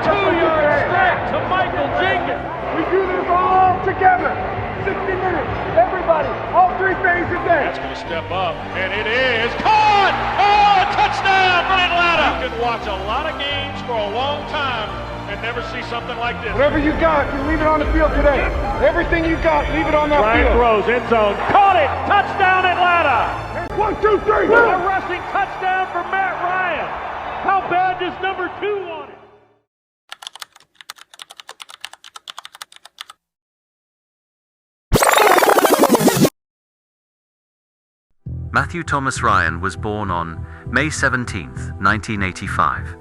2-yard strike to Michael Jenkins. We do this all together. 60 minutes. Everybody, all three phases there. That's going to step up, and it is caught! Oh, a touchdown for Atlanta! You can watch a lot of games for a long time and never see something like this. Whatever you got, you leave it on the field today. Everything you got, leave it on that Ryan field. throws, end zone, caught it! Touchdown Atlanta! 1, 2, 3. A rushing touchdown for Matt Ryan. How bad does number 2 want it? Matthew Thomas Ryan was born on May 17, 1985.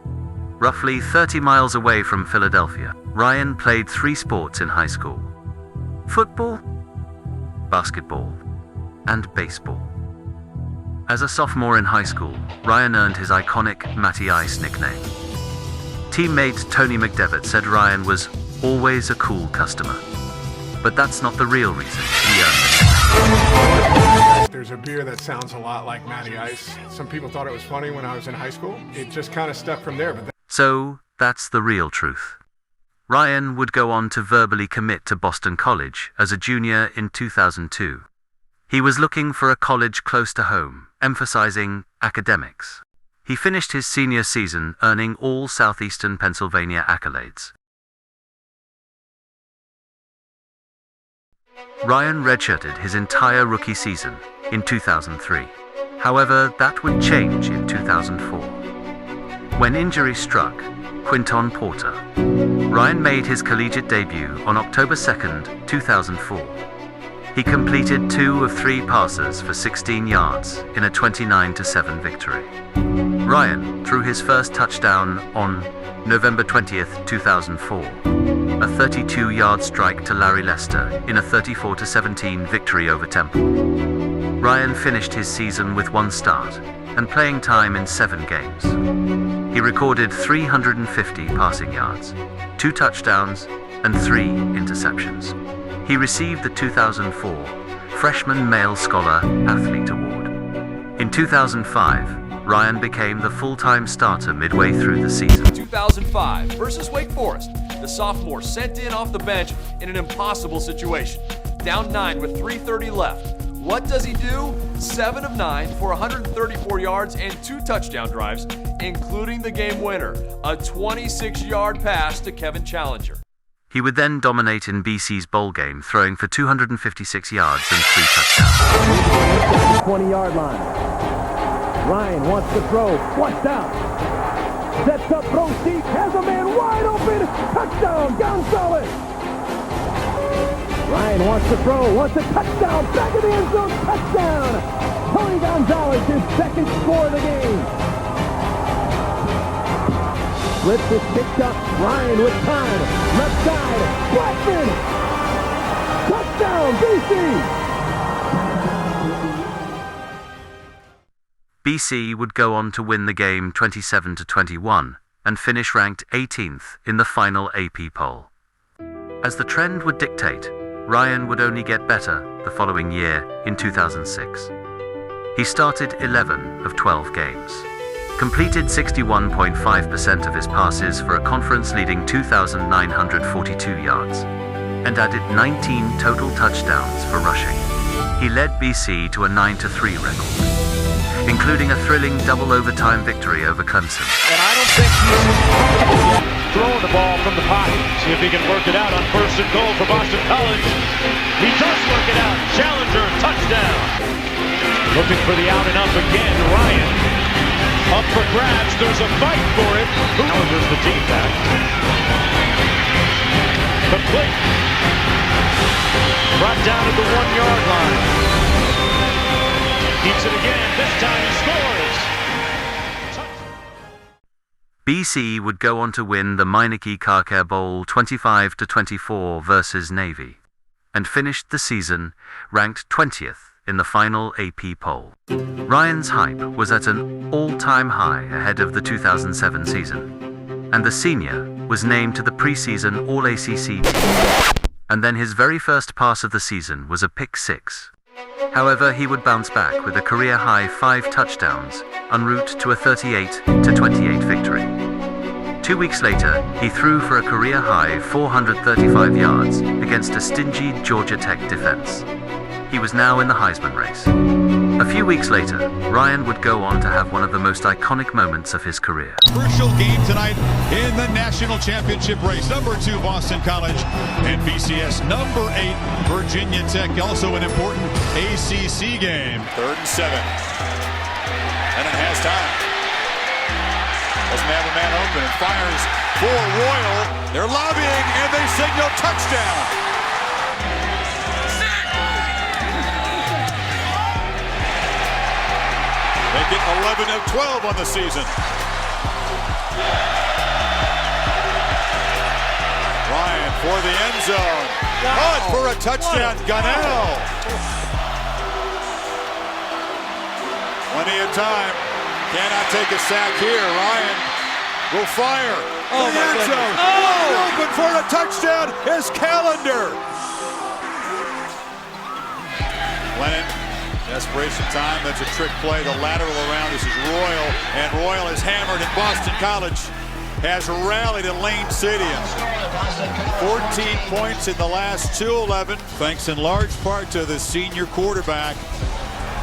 Roughly 30 miles away from Philadelphia, Ryan played 3 sports in high school: football, basketball, and baseball. As a sophomore in high school, Ryan earned his iconic Matty Ice nickname. Teammate Tony McDevitt said Ryan was always a cool customer. But that's not the real reason he earned it. There's a beer that sounds a lot like Matty Ice. Some people thought it was funny when I was in high school. It just kind of stuck from there. So, that's the real truth. Ryan would go on to verbally commit to Boston College as a junior in 2002. He was looking for a college close to home, emphasizing academics. He finished his senior season earning all Southeastern Pennsylvania accolades. Ryan redshirted his entire rookie season in 2003. However, that would change in 2004. When injury struck Quinton Porter, Ryan made his collegiate debut on October 2, 2004. He completed 2 of 3 passes for 16 yards in a 29-7 victory. Ryan threw his first touchdown on November 20, 2004. A 32-yard strike to Larry Lester in a 34-17 victory over Temple. Ryan finished his season with 1 start and playing time in 7 games. He recorded 350 passing yards, 2 touchdowns, and 3 interceptions. He received the 2004 Freshman Male Scholar Athlete Award. In 2005, Ryan became the full-time starter midway through the season. 2005 versus Wake Forest. The sophomore sent in off the bench in an impossible situation. Down 9 with 3:30 left. What does he do? 7 of 9 for 134 yards and 2 touchdown drives, including the game winner, a 26-yard pass to Kevin Challenger. He would then dominate in BC's bowl game, throwing for 256 yards and 3 touchdowns. 20-yard line. Ryan wants to throw, flushed out. Sets up, throws deep, has a man wide open. Touchdown, Gonzalez. Ryan wants to throw, wants a touchdown. Back of the end zone, touchdown. Tony Gonzalez, his 2nd score of the game. Blitz is picked up. Ryan with time. Left side. Blackman. Touchdown, BC. BC would go on to win the game 27-21 and finish ranked 18th in the final AP poll. As the trend would dictate, Ryan would only get better the following year in 2006. He started 11 of 12 games, completed 61.5% of his passes for a conference-leading 2,942 yards, and added 19 total touchdowns for rushing. He led BC to a 9-3 record, including a thrilling double overtime victory over Clemson. And I don't think he's throwing the ball from the pocket. See if he can work it out on 1st and goal for Boston College. He does work it out. Challenger, touchdown. Looking for the out and up again. Ryan up for grabs. There's a fight for it. Challenger's the deep back. Complete. Brought down at the 1-yard line. Keeps it again. This time he scores. BC would go on to win the Meineke Car Care Bowl 25-24 versus Navy, and finished the season ranked 20th in the final AP poll. Ryan's hype was at an all-time high ahead of the 2007 season, and the senior was named to the preseason All-ACC team. And then his very first pass of the season was a pick 6. However, he would bounce back with a career-high 5 touchdowns en route to a 38-28 victory. 2 weeks later, he threw for a career-high 435 yards against a stingy Georgia Tech defense. He was now in the Heisman race. A few weeks later, Ryan would go on to have one of the most iconic moments of his career. Crucial game tonight in the national championship race. Number 2, Boston College, and BCS number 8, Virginia Tech. Also an important ACC game. 3rd and 7. And it has time. Doesn't have a man open and fires for Royal. They're lobbying and they signal touchdown. They get 11 of 12 on the season. Ryan for the end zone. Caught for a touchdown, Gunnell. Plenty of time. Cannot take a sack here. Ryan will fire. Oh, the end zone. Oh! Open for a touchdown is Calendar. Lennon. Desperation time, that's a trick play, the lateral around, this is Royal, and Royal is hammered, and Boston College has rallied at Lane Stadium. 14 points in the last 2-11, thanks in large part to the senior quarterback,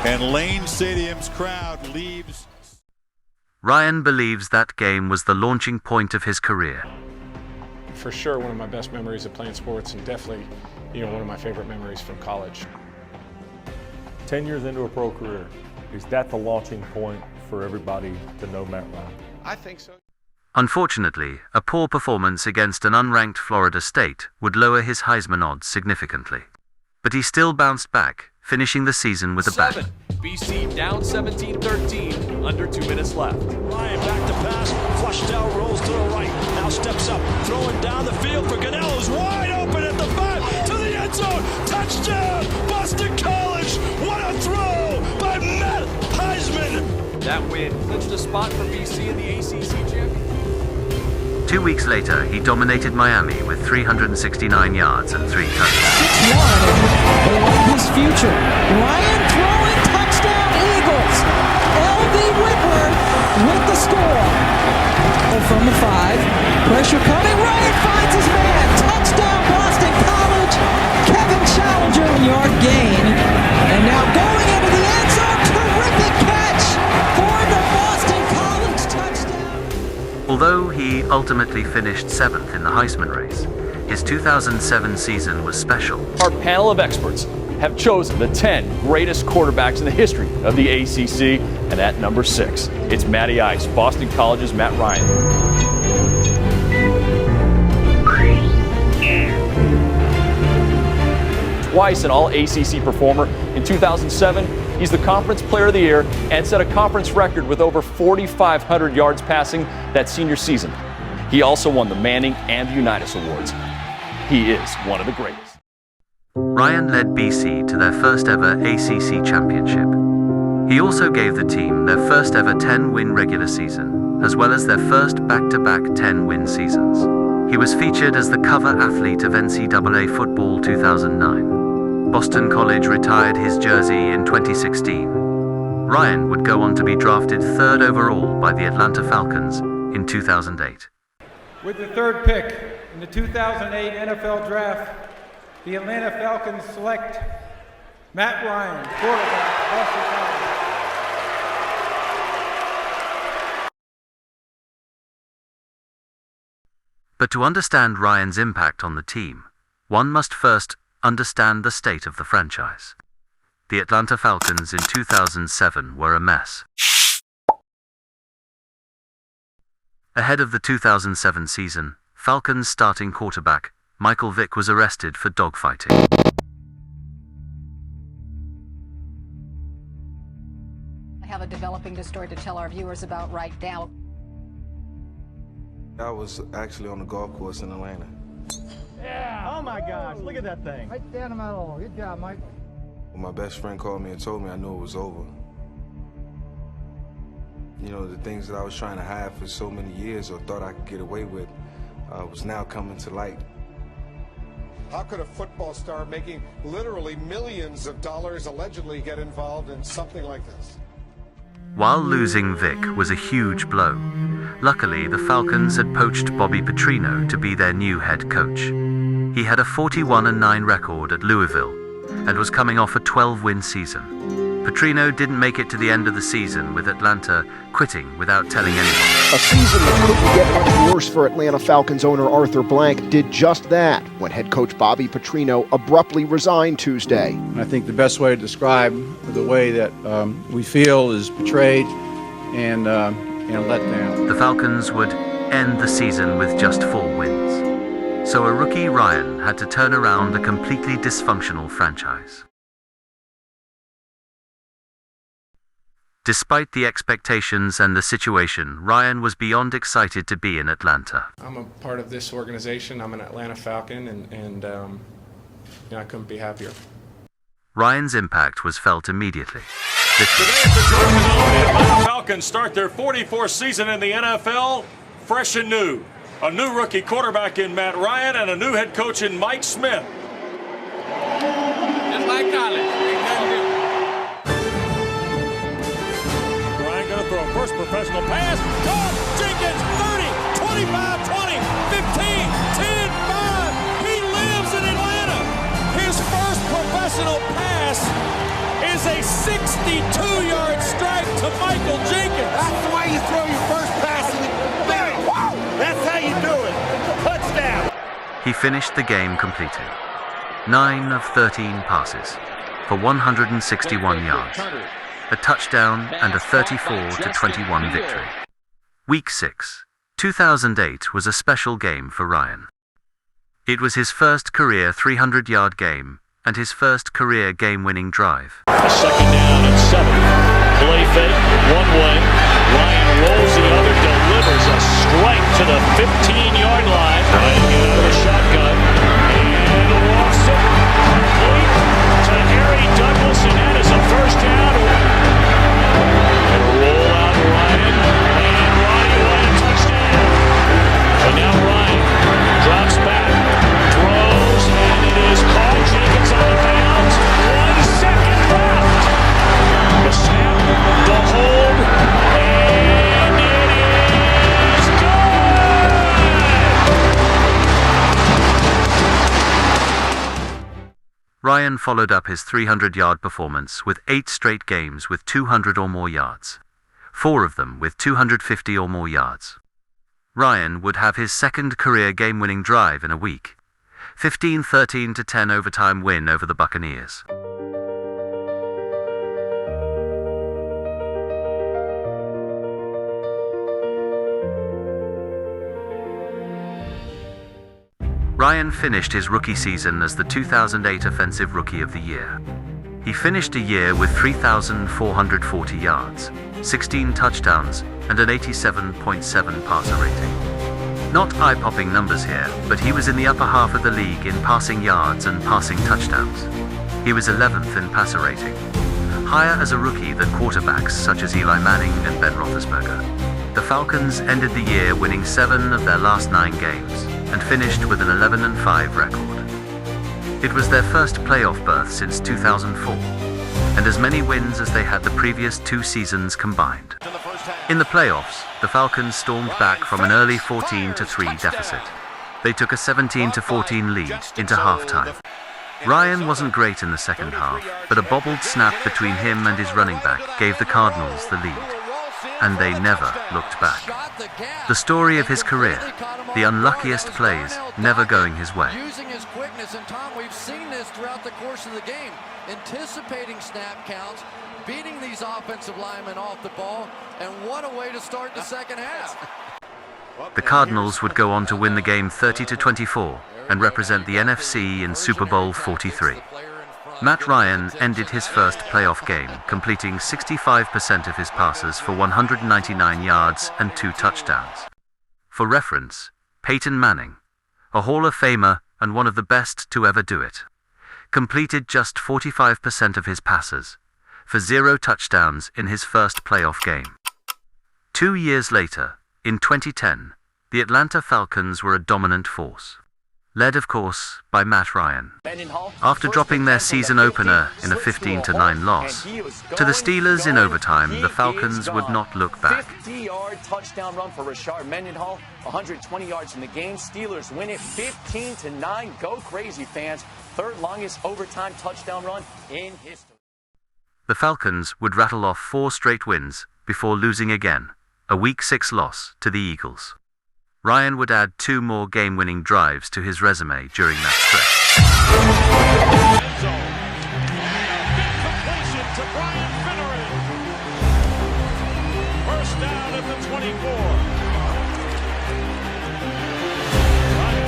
and Lane Stadium's crowd leaves. Ryan believes that game was the launching point of his career. For sure, one of my best memories of playing sports, and definitely, one of my favorite memories from college. 10 years into a pro career, is that the launching point for everybody to know Matt Ryan? I think so. Unfortunately, a poor performance against an unranked Florida State would lower his Heisman odds significantly. But he still bounced back, finishing the season with a bang. BC down 17-13, under 2 minutes left. Ryan back to pass, flushed out, rolls to the right, now steps up, throwing down the field for Gunnell, who's wide open at the 5, to the end zone, touchdown, Boston College, what a throw by Matt Heisman. That win clinched a spot for BC in the ACC championship. 2 weeks later, he dominated Miami with 369 yards and 3 touchdowns. 6-1, they like his future. Ryan throwing touchdown Eagles. L.B. Whitworth with the score. From the 5, pressure coming, Ryan finds his man. Touchdown Boston College. Kevin Challenger, yard gain. And now going into the end zone, terrific catch for the Boston College touchdown. Although he ultimately finished 7th in the Heisman race, his 2007 season was special. Our panel of experts have chosen the 10 greatest quarterbacks in the history of the ACC, and at number 6, it's Matty Ice, Boston College's Matt Ryan. Twice an All-ACC performer. In 2007, he's the Conference Player of the Year and set a conference record with over 4,500 yards passing that senior season. He also won the Manning and the Unitas Awards. He is one of the greatest. Ryan led BC to their first ever ACC championship. He also gave the team their first ever 10-win regular season, as well as their first back-to-back 10-win seasons. He was featured as the cover athlete of NCAA Football 2009. Boston College retired his jersey in 2016. Ryan would go on to be drafted 3rd overall by the Atlanta Falcons in 2008. With the 3rd pick in the 2008 NFL Draft, the Atlanta Falcons select Matt Ryan, quarterback, Boston College. But to understand Ryan's impact on the team, one must first understand the state of the franchise. The Atlanta Falcons in 2007 were a mess. Ahead of the 2007 season, Falcons starting quarterback Michael Vick was arrested for dogfighting. I have a developing story to tell our viewers about right now. I was actually on the golf course in Atlanta. Yeah! Oh my gosh, look at that thing. Right down the middle. Good job, Mike. When my best friend called me and told me, I knew it was over. You know, the things that I was trying to hide for so many years or thought I could get away with was now coming to light. How could a football star making literally millions of dollars allegedly get involved in something like this? While losing Vick was a huge blow, Luckily, the Falcons had poached Bobby Petrino to be their new head coach. He had a 41-9 record at Louisville and was coming off a 12-win season. Petrino didn't make it to the end of the season, with Atlanta quitting without telling anyone. A season that couldn't get much worse for Atlanta Falcons owner Arthur Blank did just that when head coach Bobby Petrino abruptly resigned Tuesday. I think the best way to describe the way that we feel is betrayed and let down. The Falcons would end the season with just 4 wins. So a rookie Ryan had to turn around a completely dysfunctional franchise. Despite the expectations and the situation, Ryan was beyond excited to be in Atlanta. I'm a part of this organization. I'm an Atlanta Falcon, and I couldn't be happier. Ryan's impact was felt immediately. Today at the Georgia Dome, the Atlanta Falcons start their 44th season in the NFL, fresh and new. A new rookie quarterback in Matt Ryan and a new head coach in Mike Smith. Just like college. Throw a first professional pass. Caught. Jenkins, 30, 25, 20, 15, 10, 5. He lives in Atlanta. His first professional pass is a 62-yard strike to Michael Jenkins. That's the way you throw your first pass in the game. That's how you do it. Touchdown. He finished the game completing 9 of 13 passes for 161 yards. A touchdown and a 34-21 victory. Week 6, 2008 was a special game for Ryan. It was his first career 300-yard game and his first career game-winning drive. A second down and 7. Play fake, one way. Ryan rolls the other, delivers a strike to the 15-yard line. Ryan get out of the shotgun and walks it complete to Harry Douglas, and that is a first down. And a roll out Ryan, and Roddy White a touchdown. And now Ryan drops back, throws, and it is caught. Jenkins on the bounds. 1 second left. The snap, the hold, and it is good. Ryan followed up his 300-yard performance with 8 straight games with 200 or more yards, 4 of them with 250 or more yards. Ryan would have his second career game-winning drive in a week, 15-13-10 overtime win over the Buccaneers. Ryan finished his rookie season as the 2008 Offensive Rookie of the Year. He finished a year with 3,440 yards, 16 touchdowns, and an 87.7 passer rating. Not eye-popping numbers here, but he was in the upper half of the league in passing yards and passing touchdowns. He was 11th in passer rating, higher as a rookie than quarterbacks such as Eli Manning and Ben Roethlisberger. The Falcons ended the year winning 7 of their last 9 games and finished with an 11-5 record. It was their first playoff berth since 2004, and as many wins as they had the previous 2 seasons combined. In the playoffs, the Falcons stormed back from an early 14-3 deficit. They took a 17-14 lead into halftime. Ryan wasn't great in the second half, but a bobbled snap between him and his running back gave the Cardinals the lead. And they never looked back. The story of his career, the unluckiest plays never going his way. Using his quickness, and Tom, we've seen this throughout the course of the game. Anticipating snap counts, beating these offensive linemen off the ball, and what a way to start the second half. The Cardinals would go on to win the game 30-24 and represent the NFC in Super Bowl 43. Matt Ryan ended his first playoff game, completing 65% of his passes for 199 yards and 2 touchdowns. For reference, Peyton Manning, a Hall of Famer and one of the best to ever do it, completed just 45% of his passes for 0 touchdowns in his first playoff game. 2 years later, in 2010, the Atlanta Falcons were a dominant force. led of course by Matt Ryan. After dropping their season opener in a 15-9 loss to the Steelers in overtime, the Falcons would not look back. 50-yard touchdown run for Rashard Mendenhall, 120 yards in the game. Steelers win it 15-9. Go crazy, fans. Third longest overtime touchdown run in history. The Falcons would rattle off 4 straight wins before losing again, a Week 6 loss to the Eagles. Ryan would add 2 more game-winning drives to his resume during that stretch. Completion to Brian Finneran. First down at the 24. Ryan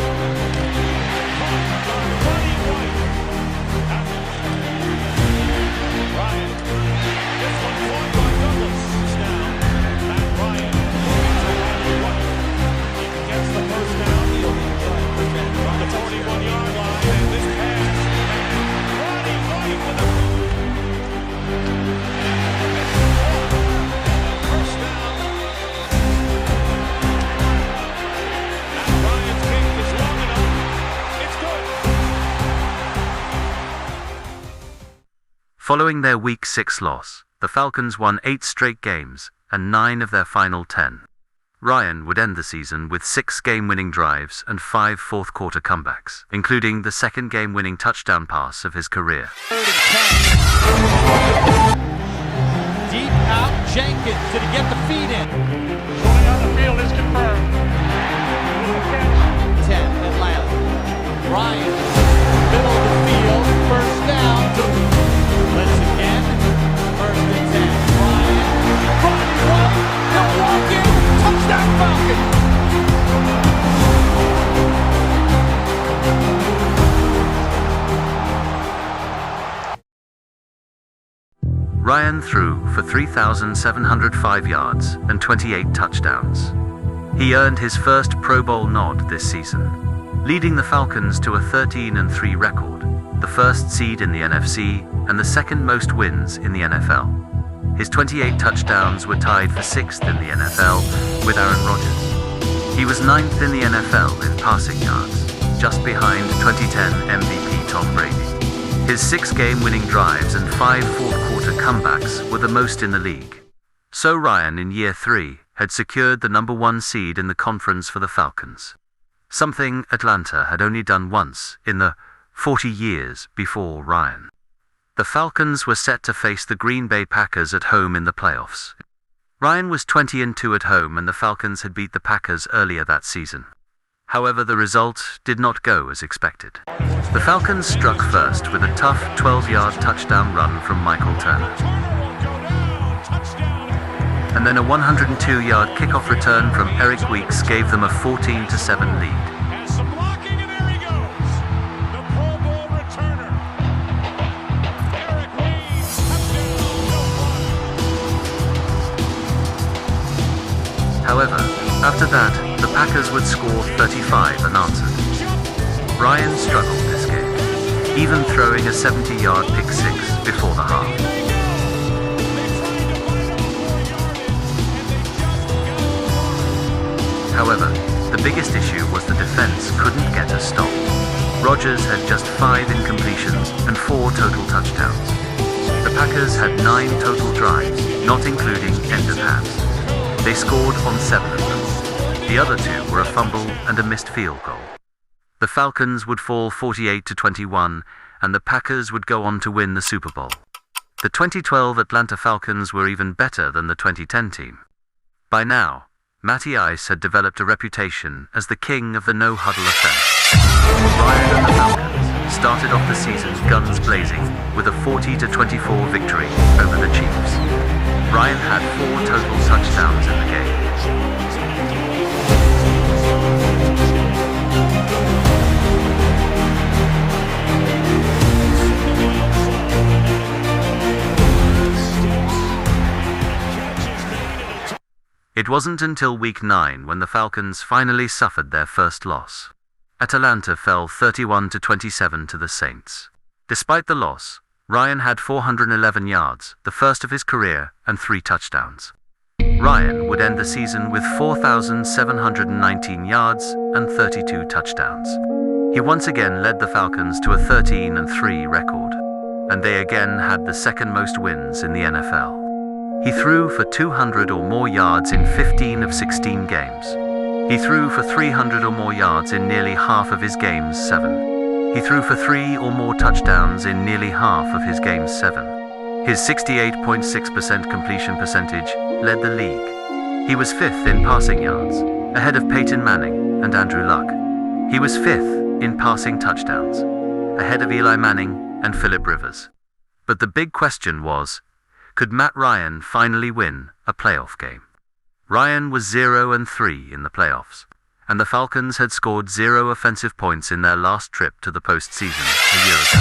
caught by Buddy White. Ryan, this one caught by Douglas. Down. Matt Ryan to Buddy White. Gets the first down. He'll be from the 41-yard line, and this pass. Buddy White with a first down. Matt Ryan's kick is long enough. It's good. Following their Week 6 loss, the Falcons won 8 straight games and 9 of their final 10. Ryan would end the season with 6 game-winning drives and 5 fourth-quarter comebacks, including the second game-winning touchdown pass of his career. Deep out, Jenkins. Did he get the feed in? Going on the field is confirmed. 10, Atlanta. Ryan, middle of the field, first down. Let's again. First and 10. Ryan, Milwaukee. Touchdown Falcons! Ryan threw for 3,705 yards and 28 touchdowns. He earned his first Pro Bowl nod this season, leading the Falcons to a 13-3 record, the first seed in the NFC and the second most wins in the NFL. His 28 touchdowns were tied for 6th in the NFL with Aaron Rodgers. He was 9th in the NFL in passing yards, just behind 2010 MVP Tom Brady. His 6 game-winning drives and 5 fourth-quarter comebacks were the most in the league. So Ryan, in year 3, had secured the number 1 seed in the conference for the Falcons, something Atlanta had only done once in the 40 years before Ryan. The Falcons were set to face the Green Bay Packers at home in the playoffs. Ryan was 20-2 at home, and the Falcons had beat the Packers earlier that season. However, the result did not go as expected. The Falcons struck first with a tough 12-yard touchdown run from Michael Turner, and then a 102-yard kickoff return from Eric Weeks gave them a 14-7 lead. However, after that, the Packers would score 35 unanswered. Ryan struggled this game, even throwing a 70-yard pick 6 before the half. However, the biggest issue was the defense couldn't get a stop. Rodgers had just 5 incompletions and 4 total touchdowns. The Packers had 9 total drives, not including end of halves. They scored on 7 of them. The other 2 were a fumble and a missed field goal. The Falcons would fall 48-21, and the Packers would go on to win the Super Bowl. The 2012 Atlanta Falcons were even better than the 2010 team. By now, Matty Ice had developed a reputation as the king of the no-huddle offense. Ryan and the Falcons started off the season guns blazing with a 40-24 victory over the Chiefs. Ryan had 4 total touchdowns in the game. It wasn't until week 9 when the Falcons finally suffered their first loss. Atlanta fell 31-27 to the Saints. Despite the loss, Ryan had 411 yards, the first of his career, and 3 touchdowns. Ryan would end the season with 4,719 yards and 32 touchdowns. He once again led the Falcons to a 13-3 record, and they again had the second most wins in the NFL. He threw for 200 or more yards in 15 of 16 games. He threw for 300 or more yards in nearly half of his games 7. He threw for 3 or more touchdowns in nearly half of his games 7. His 68.6% completion percentage led the league. He was 5th in passing yards, ahead of Peyton Manning and Andrew Luck. He was 5th in passing touchdowns, ahead of Eli Manning and Philip Rivers. But the big question was, could Matt Ryan finally win a playoff game? Ryan was 0-3 in the playoffs, and the Falcons had scored 0 offensive points in their last trip to the postseason a year ago.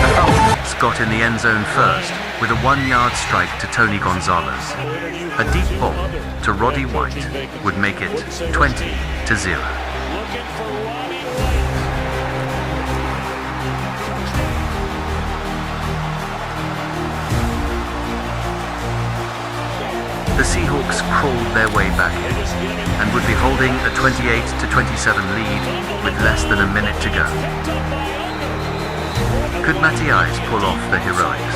The Falcons got in the end zone first with a 1-yard strike to Tony Gonzalez. A deep ball to Roddy White would make it 20-0. The Seahawks crawled their way back in and would be holding a 28-27 lead with less than a minute to go. Could Matty Ice pull off the heroics?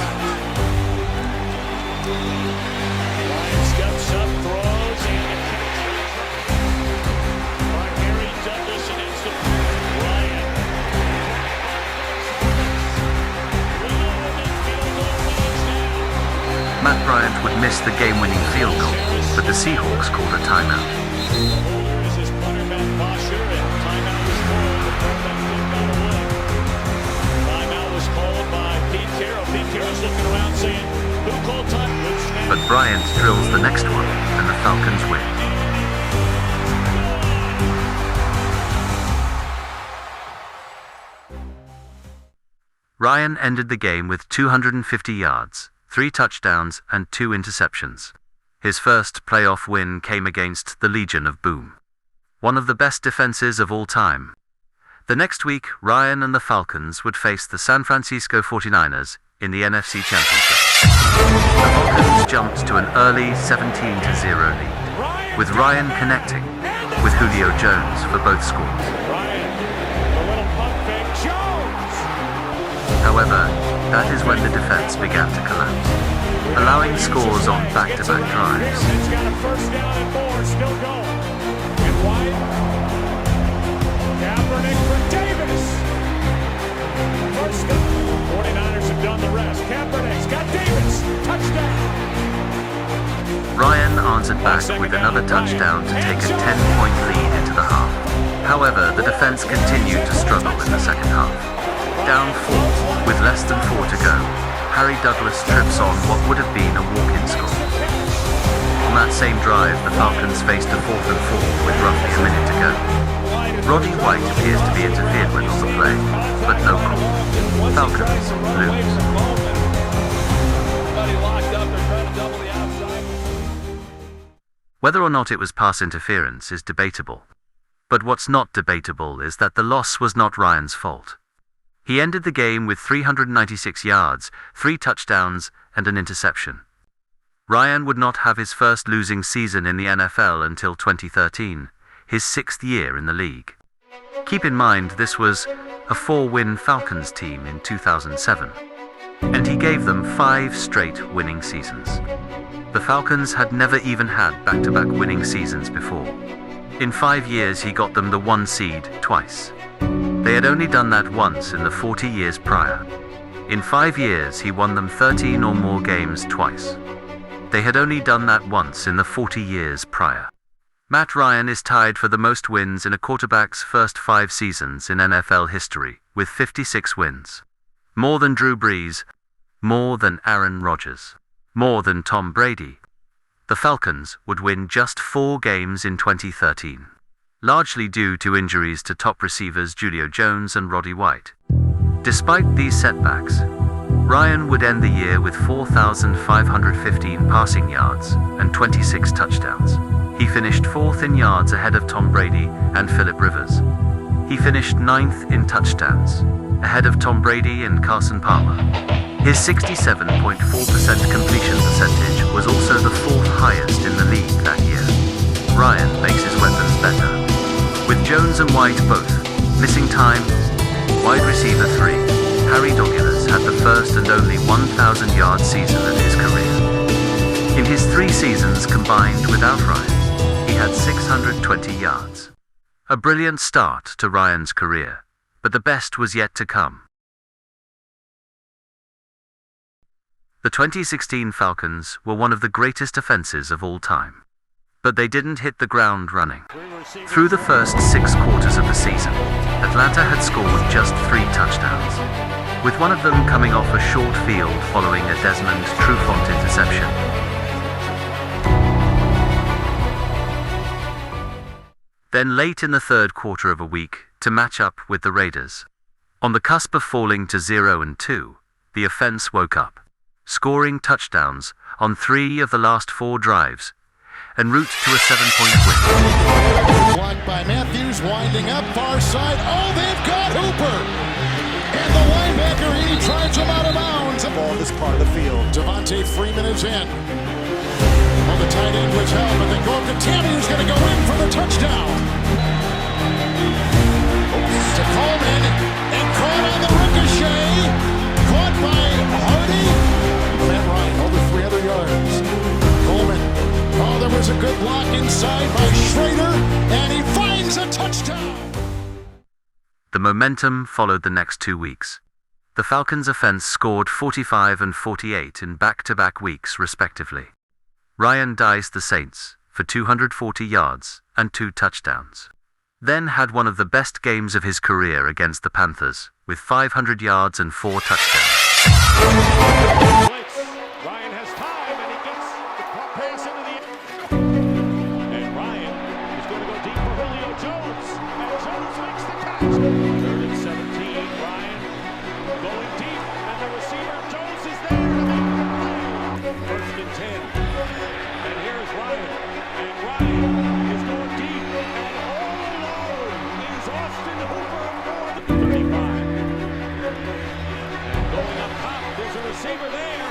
Matt Bryant would miss the game-winning field goal, but the Seahawks called a timeout. But Bryant drills the next one, and the Falcons win. Ryan ended the game with 250 yards. 3 touchdowns and 2 interceptions. His first playoff win came against the Legion of Boom, one of the best defenses of all time. The next week, Ryan and the Falcons would face the San Francisco 49ers in the NFC Championship. The Falcons jumped to an early 17-0 lead, with Ryan connecting with Julio Jones for both scores. However, that is when the defense began to collapse, allowing scores on back-to-back drives. It's got a first down and more, still going. And White. Kaepernick for Davis. First down. 49ers have done the rest. Kaepernick's got Davis. Touchdown. Ryan answered back with another touchdown to take a 10-point lead into the half. However, the defense continued to struggle in the second half. Down 4, with less than 4 to go, Harry Douglas trips on what would have been a walk-in score. On that same drive, the Falcons faced a 4th and 4 with roughly a minute to go. Roddy White appears to be interfered with on the play, but no call. Falcons lose. Whether or not it was pass interference is debatable. But what's not debatable is that the loss was not Ryan's fault. He ended the game with 396 yards, 3 touchdowns, and an interception. Ryan would not have his first losing season in the NFL until 2013, his 6th year in the league. Keep in mind this was a 4-win Falcons team in 2007, and he gave them 5 straight winning seasons. The Falcons had never even had back-to-back winning seasons before. In 5 years he got them the 1 seed twice. They had only done that once in the 40 years prior. In 5 years, he won them 13 or more games twice. They had only done that once in the 40 years prior. Matt Ryan is tied for the most wins in a quarterback's first 5 seasons in NFL history, with 56 wins. More than Drew Brees, more than Aaron Rodgers, more than Tom Brady. The Falcons would win just 4 games in 2013. Largely due to injuries to top receivers Julio Jones and Roddy White. Despite these setbacks, Ryan would end the year with 4,515 passing yards and 26 touchdowns. He finished 4th in yards ahead of Tom Brady and Philip Rivers. He finished 9th in touchdowns, ahead of Tom Brady and Carson Palmer. His 67.4% completion percentage was also the 4th highest in the league that year. Ryan makes his weapons better. With Jones and White both Missing time, wide receiver 3, Harry Douglas had the first and only 1,000-yard season of his career. In his 3 seasons combined without Ryan, he had 620 yards. A brilliant start to Ryan's career, but the best was yet to come. The 2016 Falcons were one of the greatest offenses of all time, but they didn't hit the ground running. Through the first 6 quarters of the season, Atlanta had scored just 3 touchdowns, with one of them coming off a short field following a Desmond Trufant interception. Then late in the 3rd quarter of a week, to match up with the Raiders, on the cusp of falling to 0-2, the offense woke up, scoring touchdowns on 3 of the last 4 drives, en route to a 7-point win. Blocked by Matthews, winding up, far side. Oh, they've got Hooper! And the linebacker, he drives him out of bounds. Ball this part of the field. Devontae Freeman is in. On the tight end with help, and they go up to Tammy, who's going to go in for the touchdown. To Coleman, and caught on the ricochet. Caught by Hardy. Matt Ryan, over 300 yards. Coleman. Oh, there was a good block inside by Schrader, and he finds a touchdown. The momentum followed the next 2 weeks. The Falcons' offense scored 45 and 48 in back-to-back weeks, respectively. Ryan diced the Saints for 240 yards and 2 touchdowns. Then had one of the best games of his career against the Panthers, with 500 yards and 4 touchdowns. Ryan has time, and he gets the pass into the end. And Ryan is going to go deep for Julio Jones. And Jones makes the catch. 3rd and 17. Ryan going deep, and the receiver Jones is there to make the play. 1st and 10. And here's Ryan. And Ryan is going deep. And all alone is Austin Hooper for the 35. And going up top, there's a receiver there.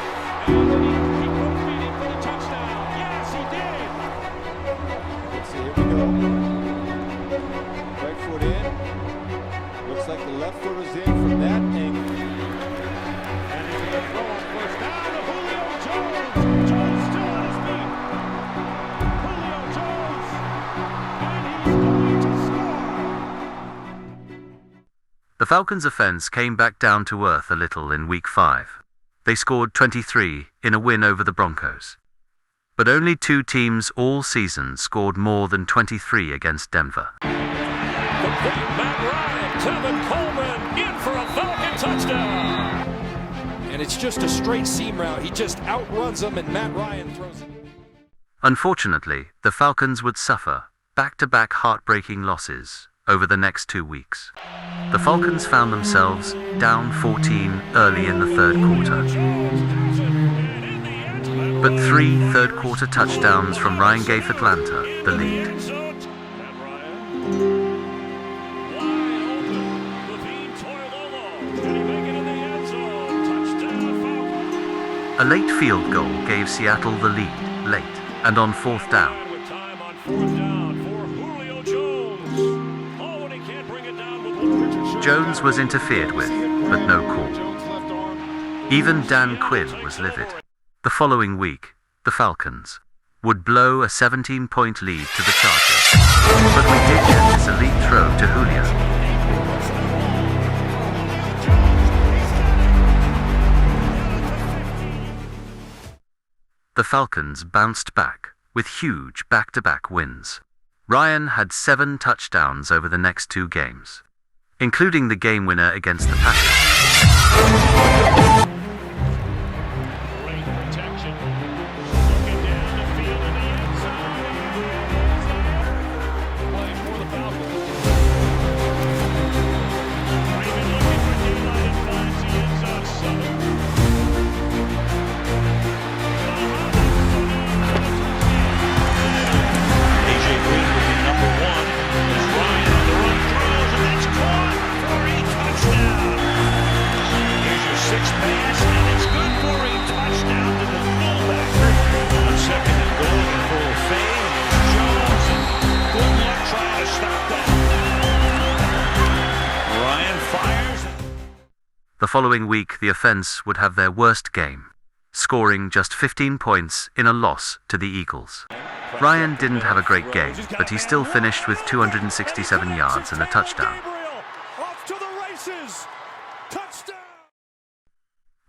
And he broke feeding for the touchdown. Yes, he did. Let's see, here we go. Right foot in. Looks like the left foot is in from that angle. And he's going to throw on 1st down to Julio Jones. Jones still on his feet. Julio Jones. And he's going to score. The Falcons' offense came back down to earth a little in Week 5. They scored 23 in a win over the Broncos. But only 2 teams all season scored more than 23 against Denver. Complete Matt Ryan, Tevin Coleman in for a Falcon touchdown. And it's just a straight seam route. He just outruns them, and Matt Ryan throws it. Unfortunately, the Falcons would suffer back-to-back heartbreaking losses over the next 2 weeks. The Falcons found themselves down 14 early in the 3rd quarter. But 3 third-quarter touchdowns from Ryan gave Atlanta the lead. A late field goal gave Seattle the lead late and on 4th down. Jones was interfered with, but no call. Even Dan Quinn was livid. The following week, the Falcons would blow a 17-point lead to the Chargers. But we did get this elite throw to Julio. The Falcons bounced back with huge back-to-back wins. Ryan had 7 touchdowns over the next 2 games, including the game winner against the Packers. Great protection. Looking down the field in the end zone. Playing for the Falcons. Raymond looking for daylight and finds the end zone. Southern. AJ Green will be number 1. As Ryan on the run throws, and that's caught for a touchdown. Here's your 6th man. The following week, the offense would have their worst game, scoring just 15 points in a loss to the Eagles. Ryan didn't have a great game, but he still finished with 267 yards and a touchdown.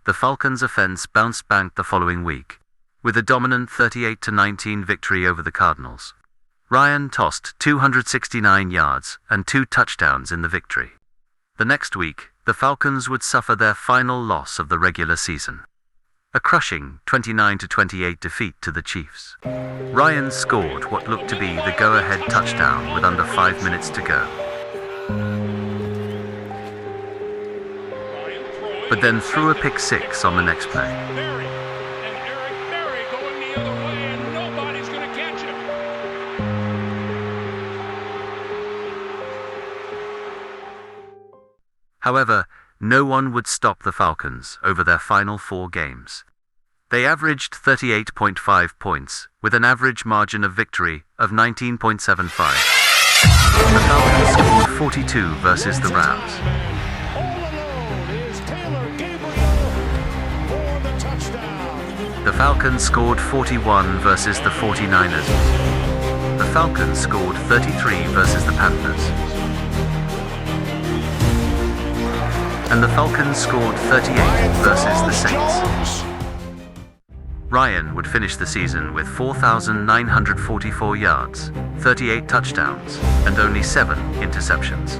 The Falcons' offense bounced back the following week, with a dominant 38-19 victory over the Cardinals. Ryan tossed 269 yards and 2 touchdowns in the victory. The next week, the Falcons would suffer their final loss of the regular season, a crushing 29-28 defeat to the Chiefs. Ryan scored what looked to be the go-ahead touchdown with under 5 minutes to go, but then threw a pick six on the next play. However, no one would stop the Falcons over their final 4 games. They averaged 38.5 points, with an average margin of victory of 19.75. The Falcons scored 42 versus the Rams. The Falcons scored 41 versus the 49ers. The Falcons scored 33 versus the Panthers. And the Falcons scored 38 versus the Saints. Ryan would finish the season with 4,944 yards, 38 touchdowns, and only 7 interceptions.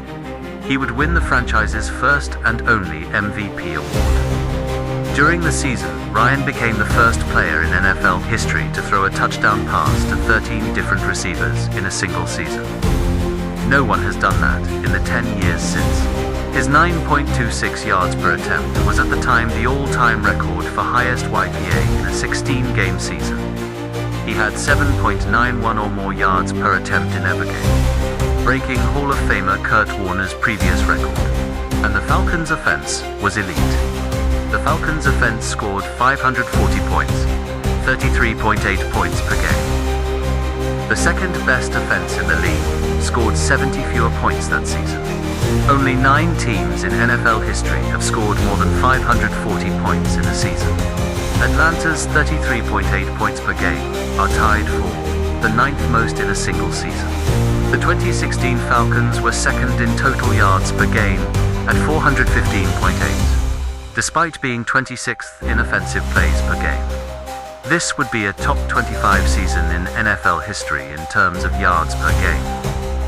He would win the franchise's first and only MVP award. During the season, Ryan became the first player in NFL history to throw a touchdown pass to 13 different receivers in a single season. No one has done that in the 10 years since. His 9.26 yards per attempt was at the time the all-time record for highest YPA in a 16-game season. He had 7.91 or more yards per attempt in every game, breaking Hall of Famer Kurt Warner's previous record. And the Falcons' offense was elite. The Falcons' offense scored 540 points, 33.8 points per game. The second best offense in the league scored 70 fewer points that season. Only 9 teams in NFL history have scored more than 540 points in a season. Atlanta's 33.8 points per game are tied for the 9th most in a single season. The 2016 Falcons were second in total yards per game at 415.8, despite being 26th in offensive plays per game. This would be a top 25 season in NFL history in terms of yards per game.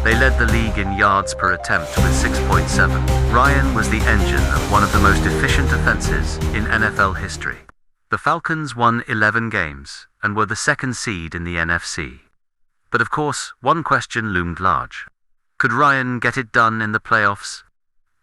They led the league in yards per attempt with 6.7. Ryan was the engine of one of the most efficient offenses in NFL history. The Falcons won 11 games and were the second seed in the NFC. But of course, one question loomed large. Could Ryan get it done in the playoffs?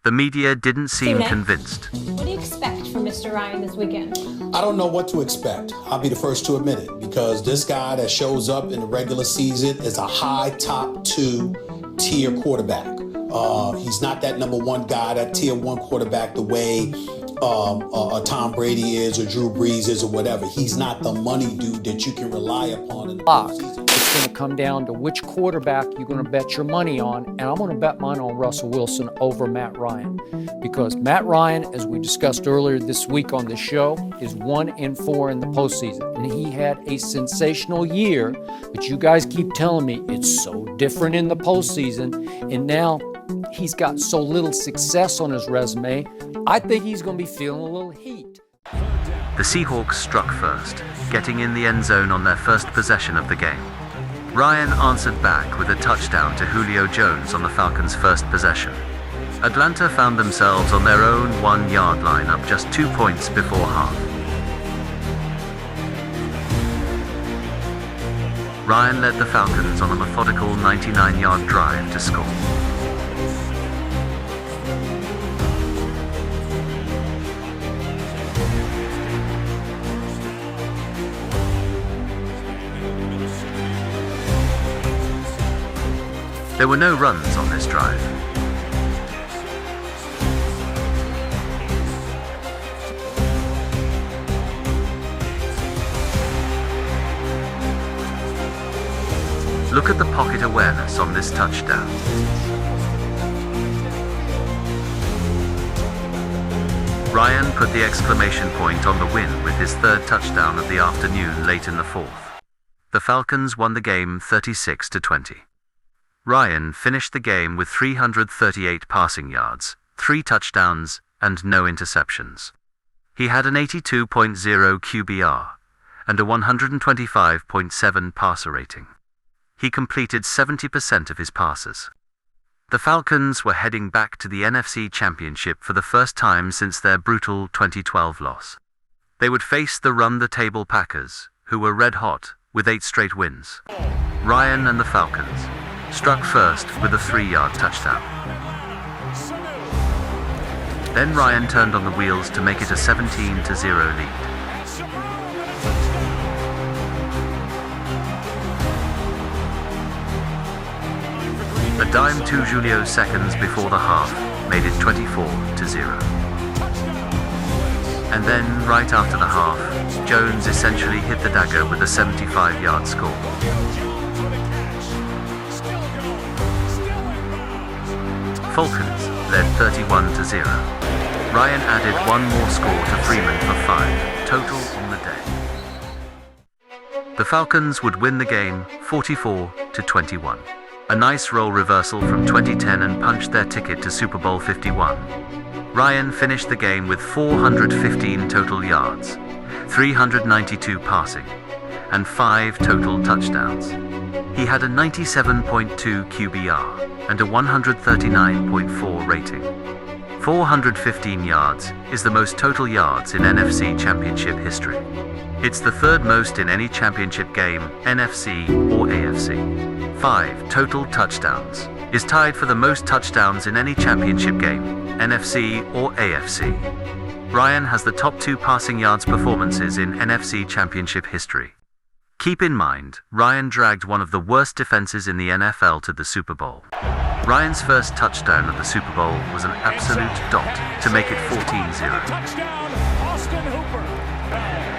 The media didn't seem convinced. What do you expect from Mr. Ryan this weekend? I don't know what to expect. I'll be the first to admit it, because this guy that shows up in the regular season is a high top 2 tier quarterback. He's not that number 1 guy, that tier 1 quarterback the way Tom Brady is or Drew Brees is or whatever. He's not the money dude that you can rely upon in the postseason. It's going to come down to which quarterback you're going to bet your money on, and I'm going to bet mine on Russell Wilson over Matt Ryan, because Matt Ryan, as we discussed earlier this week on this show, is 1-4 in the postseason, and he had a sensational year, but you guys keep telling me it's so different in the postseason, and now he's got so little success on his resume, I think he's going to be feeling a little heat. The Seahawks struck first, getting in the end zone on their first possession of the game. Ryan answered back with a touchdown to Julio Jones on the Falcons' first possession. Atlanta found themselves on their own 1-yard line up just 2 points before half. Ryan led the Falcons on a methodical 99-yard drive to score. There were no runs on this drive. Look at the pocket awareness on this touchdown. Ryan put the exclamation point on the win with his third touchdown of the afternoon late in the fourth. The Falcons won the game 36-20. Ryan finished the game with 338 passing yards, 3 touchdowns, and no interceptions. He had an 82.0 QBR and a 125.7 passer rating. He completed 70% of his passes. The Falcons were heading back to the NFC Championship for the first time since their brutal 2012 loss. They would face the run-the-table Packers, who were red-hot, with 8 straight wins. Ryan and the Falcons struck first with a 3-yard touchdown. Then Ryan turned on the wheels to make it a 17-0 lead. A dime to Julio seconds before the half made it 24-0. And then, right after the half, Jones essentially hit the dagger with a 75-yard score. Falcons led 31-0. Ryan added one more score to Freeman for 5 total on the day. The Falcons would win the game 44-21. A nice role reversal from 2010 and punched their ticket to Super Bowl 51. Ryan finished the game with 415 total yards, 392 passing, and 5 total touchdowns. He had a 97.2 QBR and a 139.4 rating. 415 yards is the most total yards in NFC Championship history. It's the third most in any championship game, NFC or AFC. 5 total touchdowns is tied for the most touchdowns in any championship game, NFC or AFC. Ryan has the top 2 passing yards performances in NFC Championship history. Keep in mind, Ryan dragged one of the worst defenses in the NFL to the Super Bowl. Ryan's first touchdown at the Super Bowl was an absolute dot to make it 14-0.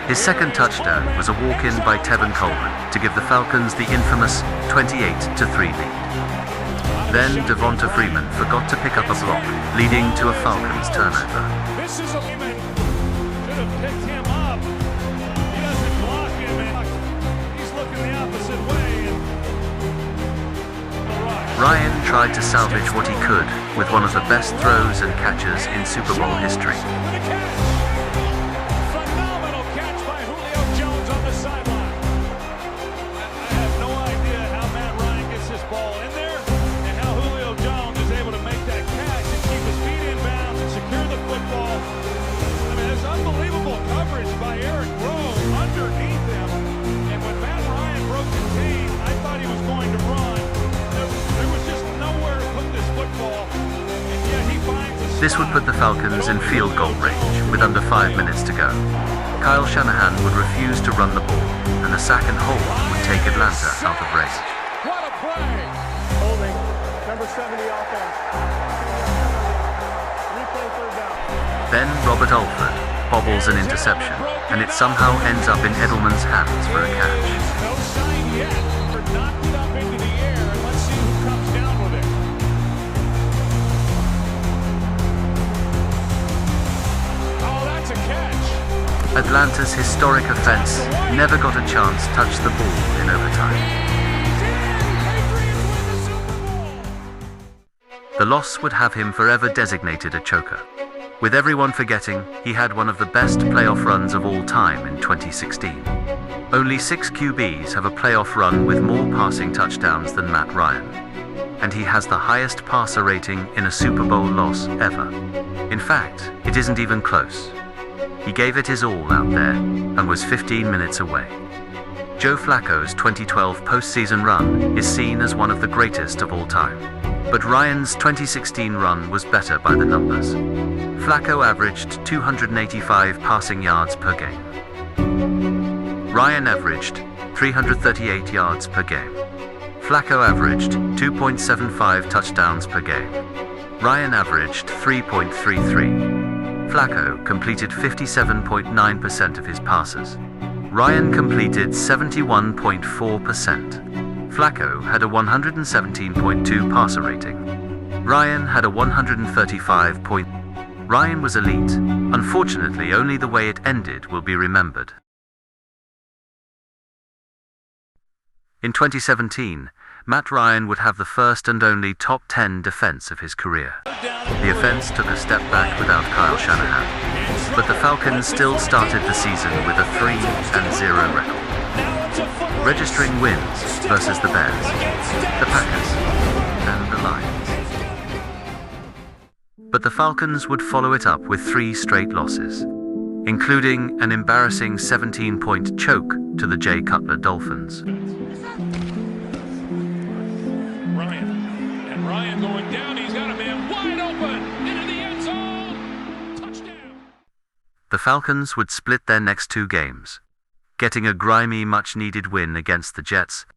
His second touchdown was a walk-in by Tevin Coleman to give the Falcons the infamous 28-3 lead. Then Devonta Freeman forgot to pick up a block, leading to a Falcons turnover. This is a Freeman. Should have picked him up. He doesn't block him, and he's looking the opposite way. Ryan tried to salvage what he could with one of the best throws and catches in Super Bowl history. Phenomenal catch by Julio Jones on the sideline. I have no idea how Matt Ryan gets this ball in there and how Julio Jones is able to make that catch and keep his feet in bounds and secure the football. I mean, it's unbelievable coverage by Eric Rowe underneath him. And when Matt Ryan broke the team, I thought he was going to run. There was just nowhere to put this football, and yet he finds a This would put the Falcons in field goal range with under 5 minutes to go. Kyle Shanahan would refuse to run the ball, and a sack and hold would take Atlanta out of range. What a play! Holding. Number 70 offense. Replay third down. Then Robert Alford bobbles an interception, and it somehow ends up in Edelman's hands for a catch. No sign yet. Knocked it up into the air, and let's see who comes down with it. Oh, that's a catch. Atlanta's historic offense never got a chance to touch the ball in overtime. The loss would have him forever designated a choker, with everyone forgetting he had one of the best playoff runs of all time in 2016. Only 6 QBs have a playoff run with more passing touchdowns than Matt Ryan, and he has the highest passer rating in a Super Bowl loss ever. In fact, it isn't even close. He gave it his all out there and was 15 minutes away. Joe Flacco's 2012 postseason run is seen as one of the greatest of all time, but Ryan's 2016 run was better by the numbers. Flacco averaged 285 passing yards per game. Ryan averaged 338 yards per game. Flacco averaged 2.75 touchdowns per game. Ryan averaged 3.33. Flacco completed 57.9% of his passes. Ryan completed 71.4%. Flacco had a 117.2 passer rating. Ryan had a 135. Ryan was elite. Unfortunately, only the way it ended will be remembered. In 2017, Matt Ryan would have the first and only top 10 defense of his career. The offense took a step back without Kyle Shanahan, but the Falcons still started the season with a 3-0 record, registering wins versus the Bears, the Packers, and the Lions. But the Falcons would follow it up with 3 straight losses, including an embarrassing 17-point choke to the Jay Cutler Dolphins. Ryan going down, he's got a man wide open, into the end zone, touchdown. The Falcons would split their next 2 games, getting a grimy, much-needed win against the Jets,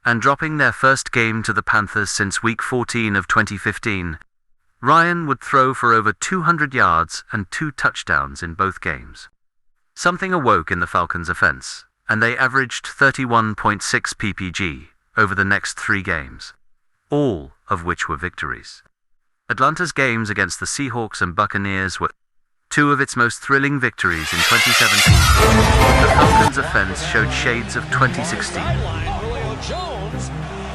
and dropping their first game to the Panthers since Week 14 of 2015. Ryan would throw for over 200 yards and 2 touchdowns in both games. Something awoke in the Falcons' offense, and they averaged 31.6 PPG over the next 3 games, all of which were victories. Atlanta's games against the Seahawks and Buccaneers were 2 of its most thrilling victories in 2017. The Falcons' offense showed shades of 2016,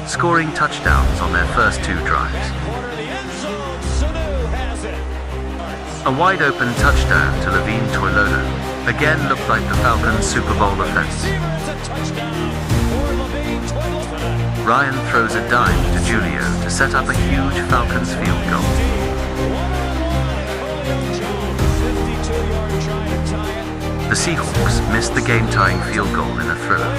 scoring touchdowns on their first 2 drives. A wide-open touchdown to Levine Toilolo again looked like the Falcons' Super Bowl offense. Ryan throws a dime to Julio to set up a huge Falcons field goal. The Seahawks missed the game-tying field goal in a thriller.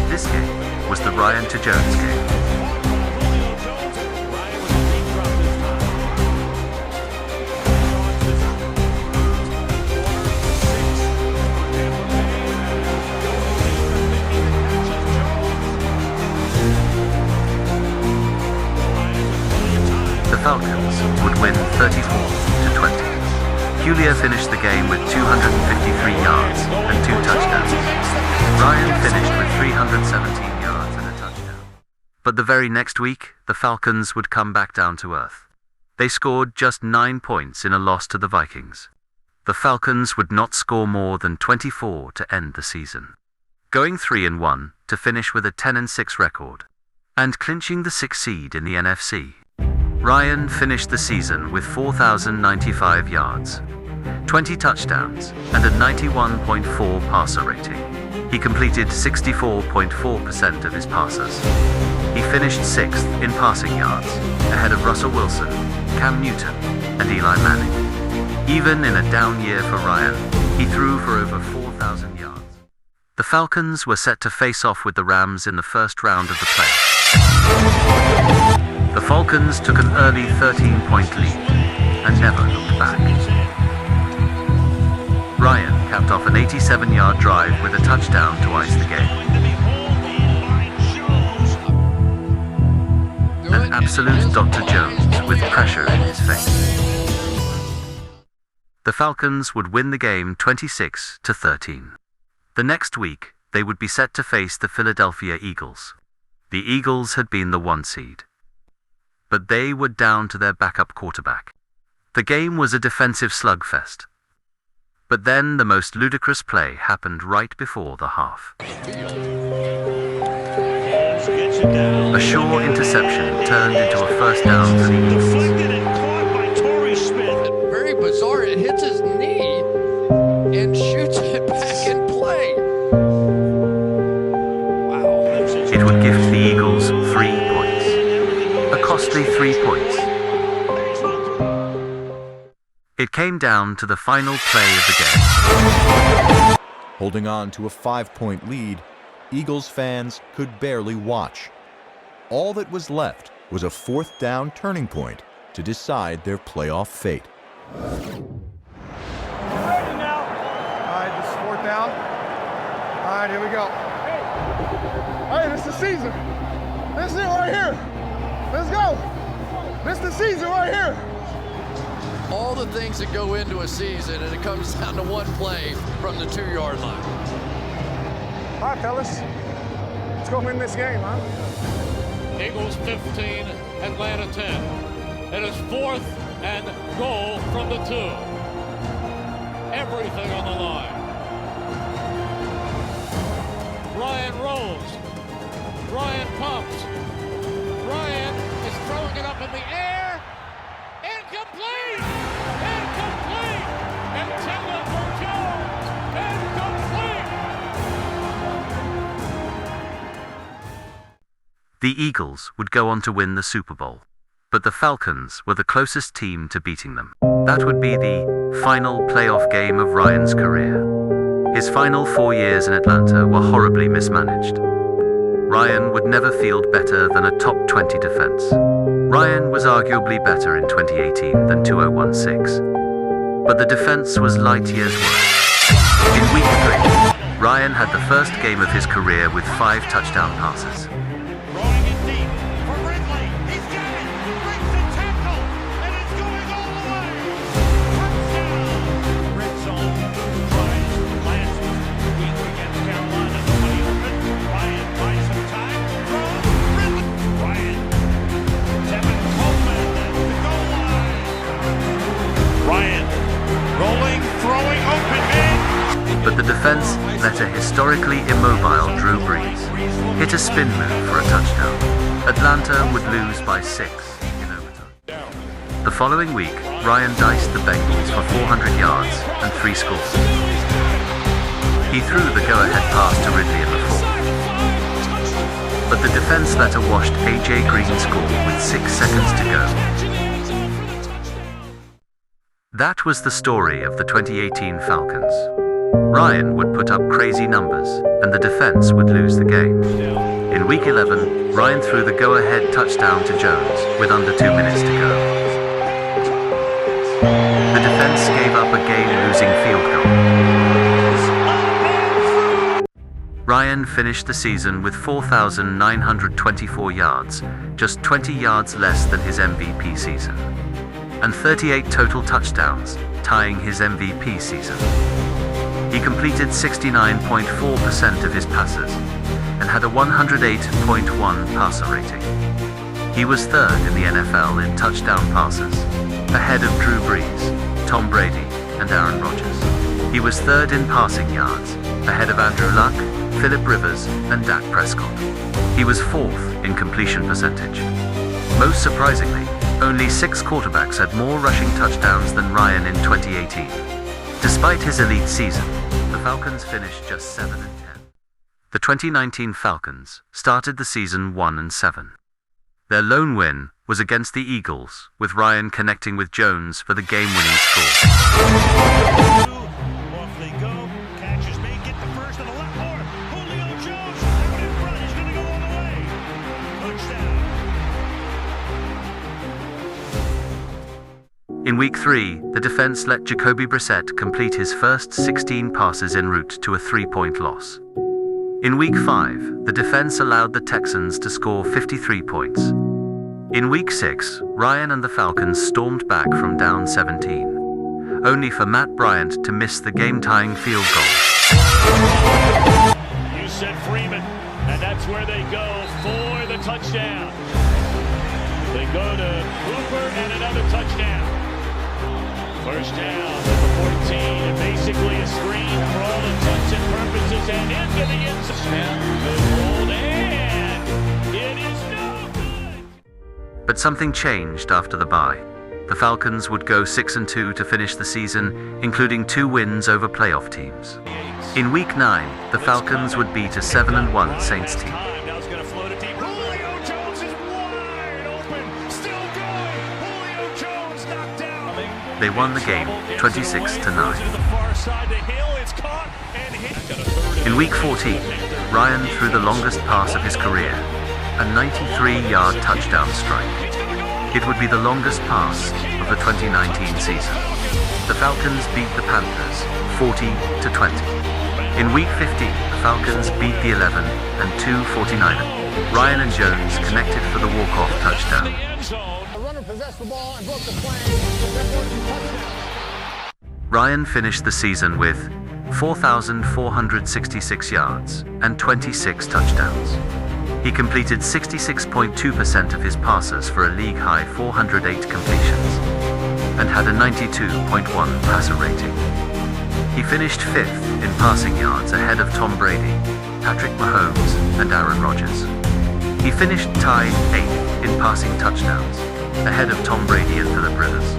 This game was the Ryan to Jones game. The Falcons would win 34-20. Julio finished the game with 253 yards and 2 touchdowns. Ryan finished with 317 yards and a touchdown. But the very next week, the Falcons would come back down to earth. They scored just 9 points in a loss to the Vikings. The Falcons would not score more than 24 to end the season, going 3-1 to finish with a 10-6 record, and clinching the 6th seed in the NFC. Ryan finished the season with 4,095 yards, 20 touchdowns, and a 91.4 passer rating. He completed 64.4% of his passes. He finished 6th in passing yards, ahead of Russell Wilson, Cam Newton, and Eli Manning. Even in a down year for Ryan, he threw for over 4,000 yards. The Falcons were set to face off with the Rams in the first round of the playoffs. The Falcons took an early 13-point lead and never looked back. Ryan capped off an 87-yard drive with a touchdown to ice the game. An absolute Dr. Jones with pressure in his face. The Falcons would win the game 26-13. The next week, they would be set to face the Philadelphia Eagles. The Eagles had been the 1 seed, but they were down to their backup quarterback. The game was a defensive slugfest. But then the most ludicrous play happened right before the half. A sure interception turned into a first down for the Eagles. Very bizarre. It hits his knee and shoots it back in play. Wow. It would gift the Eagles 3 points. A costly 3 points. It came down to the final play of the game. Holding on to a 5-point lead, Eagles fans could barely watch. All that was left was a 4th down turning point to decide their playoff fate. Ready now. All right, this is 4th down. All right, here we go. Hey, this is the season. This is it right here. Let's go. This is the season right here. All the things that go into a season, and it comes down to one play from the 2-yard line. All right, fellas. Let's go win this game, huh? Eagles 15, Atlanta 10. It is 4th and goal from the 2. Everything on the line. Ryan rolls. Ryan pumps. Ryan is throwing it up in the air. Incomplete! Incomplete! Intended for Jones! Incomplete! The Eagles would go on to win the Super Bowl, but the Falcons were the closest team to beating them. That would be the final playoff game of Ryan's career. His final 4 years in Atlanta were horribly mismanaged. Ryan would never field better than a top 20 defense. Ryan was arguably better in 2018 than 2016, but the defense was light years worse. In week 3, Ryan had the first game of his career with 5 touchdown passes. Throwing it deep for Ridley. He's got it. Breaks the tackle. And it's going all the way. Touchdown. Red zone. Tries last week against Carolina. Nobody open. Ryan buys some time. Throws. Ridley. Ryan. Tevin Coleman at the goal line. Ryan. Rolling. Throwing. Open man. But the defense let a historically immobile Drew Brees hit a spin move for a touchdown. Atlanta would lose by 6 in overtime. The following week, Ryan diced the Bengals for 400 yards and 3 scores. He threw the go-ahead pass to Ridley in the 4th. But the defense let a washed A.J. Green score with 6 seconds to go. That was the story of the 2018 Falcons. Ryan would put up crazy numbers, and the defense would lose the game. In week 11, Ryan threw the go-ahead touchdown to Jones with under 2 minutes to go. The defense gave up a game-losing field goal. Ryan finished the season with 4,924 yards, just 20 yards less than his MVP season, and 38 total touchdowns, tying his MVP season. He completed 69.4% of his passes and had a 108.1 passer rating. He was 3rd in the NFL in touchdown passes, ahead of Drew Brees, Tom Brady, and Aaron Rodgers. He was 3rd in passing yards, ahead of Andrew Luck, Phillip Rivers, and Dak Prescott. He was 4th in completion percentage. Most surprisingly, only 6 quarterbacks had more rushing touchdowns than Ryan in 2018. Despite his elite season, the Falcons finished just 7-10. The 2019 Falcons started the season 1-7. Their lone win was against the Eagles, with Ryan connecting with Jones for the game-winning score. Off they go. Catches may get the first on the left corner. Julio Jones out in front. He's going to go all the way. Touchdown. In week 3, the defense let Jacoby Brissett complete his first 16 passes en route to a 3-point loss. In week 5, the defense allowed the Texans to score 53 points. In week 6, Ryan and the Falcons stormed back from down 17, only for Matt Bryant to miss the game-tying field goal. You said Freeman, and that's where they go for the touchdown. They go to Hooper and another touchdown. First down at the 14, and basically a screen for all intents and purposes, and into the end zone. Good hold, and it is no good. But something changed after the bye. The Falcons would go 6-2 to finish the season, including 2 wins over playoff teams. In week 9, the Falcons would beat a 7-1 Saints team. Now it's going to float it deep. Julio Jones is wide open. Still going. Julio Jones knocked down. They won the game 26-9. In week 14, Ryan threw the longest pass of his career, a 93-yard touchdown strike. It would be the longest pass of the 2019 season. The Falcons beat the Panthers 40-20. In week 15, the Falcons beat the 11 and 2 49ers. Ryan and Jones connected for the walk-off touchdown. Ryan finished the season with 4,466 yards and 26 touchdowns. He completed 66.2% of his passes for a league-high 408 completions and had a 92.1 passer rating. He finished 5th in passing yards ahead of Tom Brady, Patrick Mahomes, and Aaron Rodgers. He finished tied 8th in passing touchdowns, ahead of Tom Brady and Philip Rivers.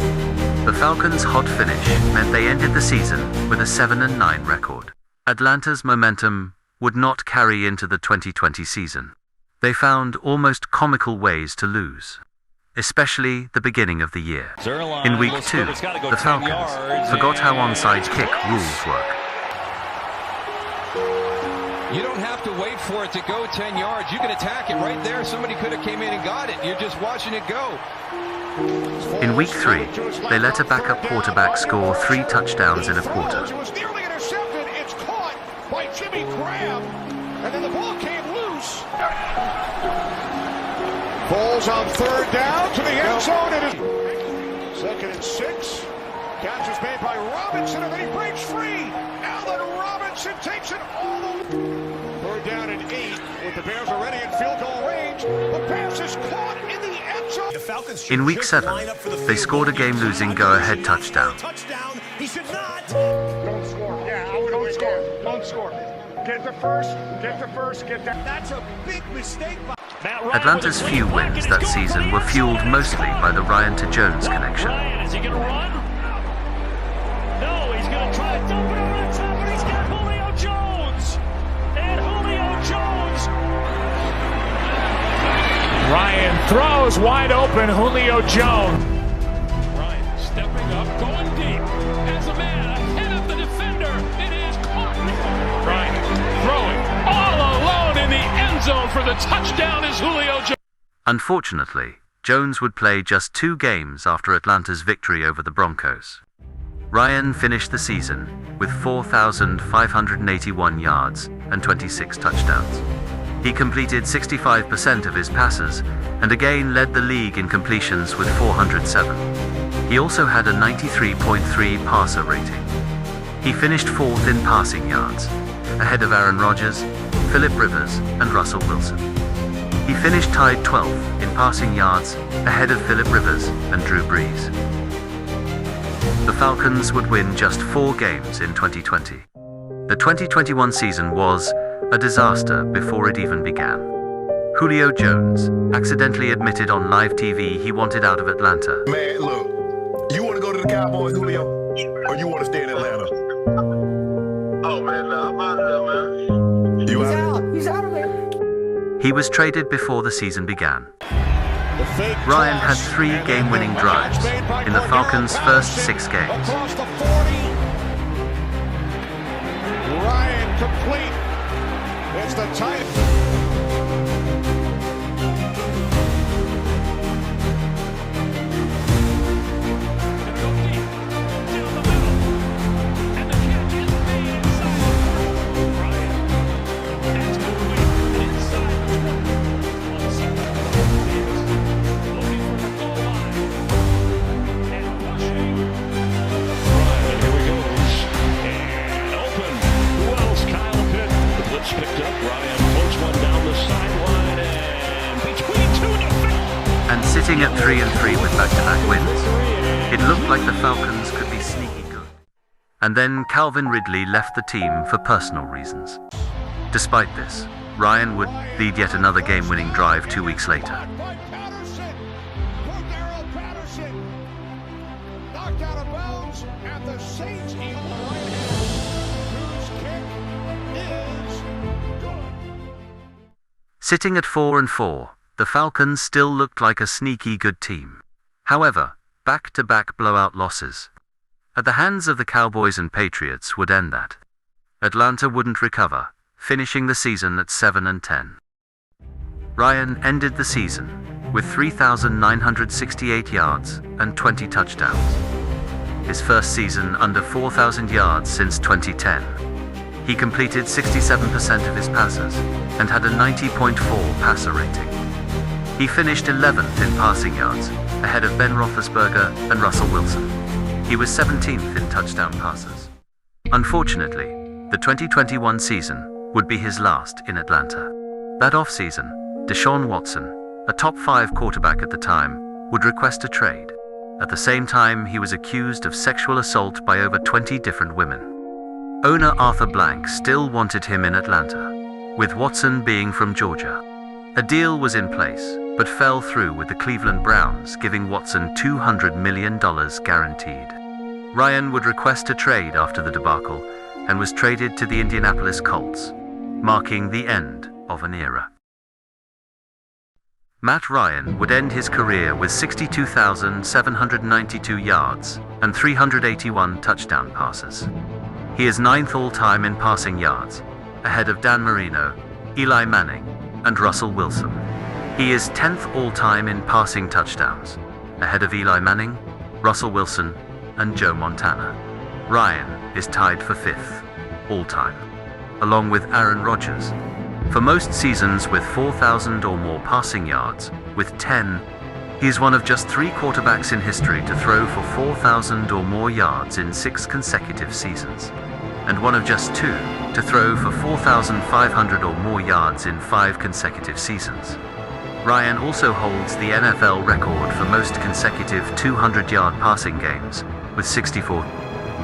The Falcons' hot finish meant they ended the season with a 7-9 record. Atlanta's momentum would not carry into the 2020 season. They found almost comical ways to lose, especially the beginning of the year. In week 2, the Falcons forgot how onside kick rules work. You don't have to wait for it to go 10 yards. You can attack it right there. Somebody could have came in and got it. You're just watching it go. In week 3, they let a backup quarterback score 3 touchdowns in a quarter. It was nearly intercepted. It's caught by Jimmy Graham. And then the ball came loose. Falls on 3rd down to the end zone. It is 2nd and 6. Catch is made by Robinson, and then he breaks free. Allen Robinson takes it all the way. 3rd down and 8. If the Bears are ready in field goal range, the pass is caught in the end zone. In week 7, they scored a game-losing go-ahead touchdown. He should not. Don't score. Yeah, I would always score. Don't score. Get the first. Get the first. Get that. That's a big mistake. Atlanta's few wins that season were fueled mostly by the Ryan to Jones connection. Ryan, is he going to run? No, he's going to try to dump it over the top, and he's got Julio Jones. And Julio Jones. Ryan throws wide open, Julio Jones. Ryan stepping up, going deep. As a man ahead of the defender, it is caught. Ryan throwing all alone in the end zone for the touchdown is Julio Jones. Unfortunately, Jones would play just 2 games after Atlanta's victory over the Broncos. Ryan finished the season with 4,581 yards and 26 touchdowns. He completed 65% of his passes and again led the league in completions with 407. He also had a 93.3 passer rating. He finished 4th in passing yards, ahead of Aaron Rodgers, Philip Rivers, and Russell Wilson. He finished tied 12th in passing yards, ahead of Philip Rivers and Drew Brees. The Falcons would win just 4 games in 2020. The 2021 season was a disaster before it even began. Julio Jones accidentally admitted on live TV he wanted out of Atlanta. Man, look, you want to go to the Cowboys, Julio, or you want to stay in Atlanta? Oh, man, nah, I'm out of there, man. You out? He's out of there. He was traded before the season began. Ryan had 3 game-winning drives in the Falcons' first 6 games. Across the 40. Ryan complete. It's the tight. Picked up. Ryan floats one down the sideline and between 2 defenders. And sitting at 3-3 with back-to-back wins, it looked like the Falcons could be sneaky good. And then Calvin Ridley left the team for personal reasons. Despite this, Ryan would lead yet another game-winning drive 2 weeks later. Knocked out of bounds at the Saints. Sitting at 4-4, the Falcons still looked like a sneaky good team. However, back-to-back blowout losses at the hands of the Cowboys and Patriots would end that. Atlanta wouldn't recover, finishing the season at 7-10. Ryan ended the season with 3,968 yards and 20 touchdowns. His first season under 4,000 yards since 2010. He completed 67% of his passes and had a 90.4 passer rating. He finished 11th in passing yards, ahead of Ben Roethlisberger and Russell Wilson. He was 17th in touchdown passes. Unfortunately, the 2021 season would be his last in Atlanta. That offseason, Deshaun Watson, a top 5 quarterback at the time, would request a trade. At the same time, he was accused of sexual assault by over 20 different women. Owner Arthur Blank still wanted him in Atlanta, with Watson being from Georgia. A deal was in place, but fell through with the Cleveland Browns giving Watson $200 million guaranteed. Ryan would request a trade after the debacle and was traded to the Indianapolis Colts, marking the end of an era. Matt Ryan would end his career with 62,792 yards and 381 touchdown passes. He is 9th all-time in passing yards, ahead of Dan Marino, Eli Manning, and Russell Wilson. He is 10th all-time in passing touchdowns, ahead of Eli Manning, Russell Wilson, and Joe Montana. Ryan is tied for 5th all-time, along with Aaron Rodgers, for most seasons with 4,000 or more passing yards. With 10, he is one of just 3 quarterbacks in history to throw for 4,000 or more yards in 6 consecutive seasons, and one of just 2 to throw for 4,500 or more yards in 5 consecutive seasons. Ryan also holds the NFL record for most consecutive 200-yard passing games, with 64.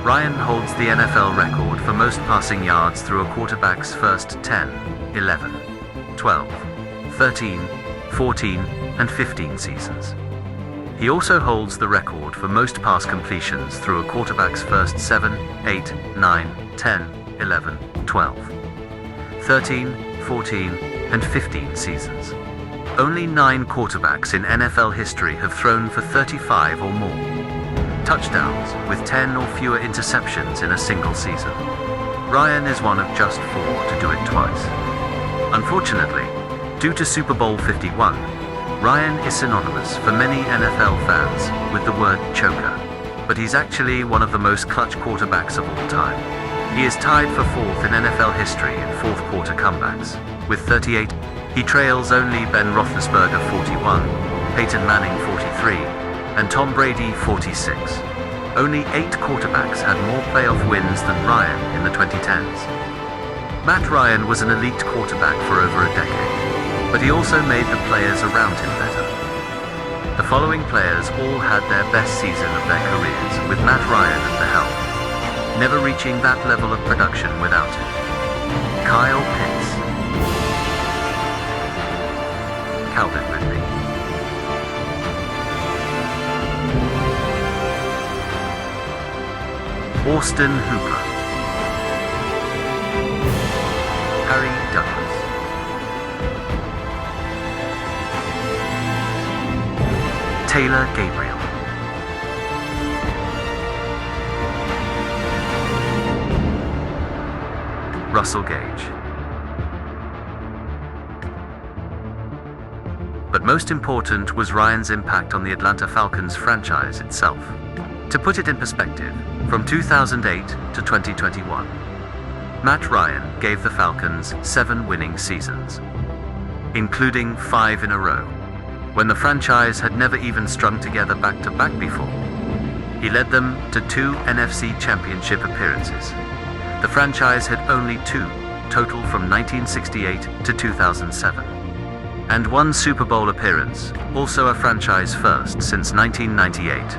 Ryan holds the NFL record for most passing yards through a quarterback's first 10, 11, 12, 13, 14, and 15 seasons. He also holds the record for most pass completions through a quarterback's first 7, 8, 9, 10, 11, 12, 13, 14, and 15 seasons. Only 9 quarterbacks in NFL history have thrown for 35 or more touchdowns, with 10 or fewer interceptions in a single season. Ryan is one of just 4 to do it twice. Unfortunately, due to Super Bowl 51, Ryan is synonymous for many NFL fans with the word choker, but he's actually one of the most clutch quarterbacks of all time. He is tied for 4th in NFL history in 4th quarter comebacks, with 38. He trails only Ben Roethlisberger 41, Peyton Manning 43, and Tom Brady 46. Only 8 quarterbacks had more playoff wins than Ryan in the 2010s. Matt Ryan was an elite quarterback for over a decade, but he also made the players around him better. The following players all had their best season of their careers with Matt Ryan at the helm, never reaching that level of production without him. Kyle Pitts, Calvin Ridley, Austin Hooper, Harry Douglas, Taylor Gabriel, Russell Gage. But most important was Ryan's impact on the Atlanta Falcons franchise itself. To put it in perspective, from 2008 to 2021, Matt Ryan gave the Falcons 7 winning seasons, including 5 in a row, when the franchise had never even strung together back-to-back before. He led them to 2 NFC Championship appearances. The franchise had only 2 total from 1968 to 2007. And 1 Super Bowl appearance, also a franchise first since 1998.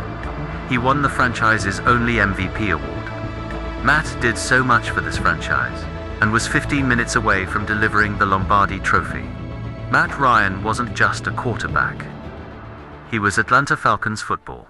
He won the franchise's only MVP award. Matt did so much for this franchise, and was 15 minutes away from delivering the Lombardi Trophy. Matt Ryan wasn't just a quarterback. He was Atlanta Falcons football.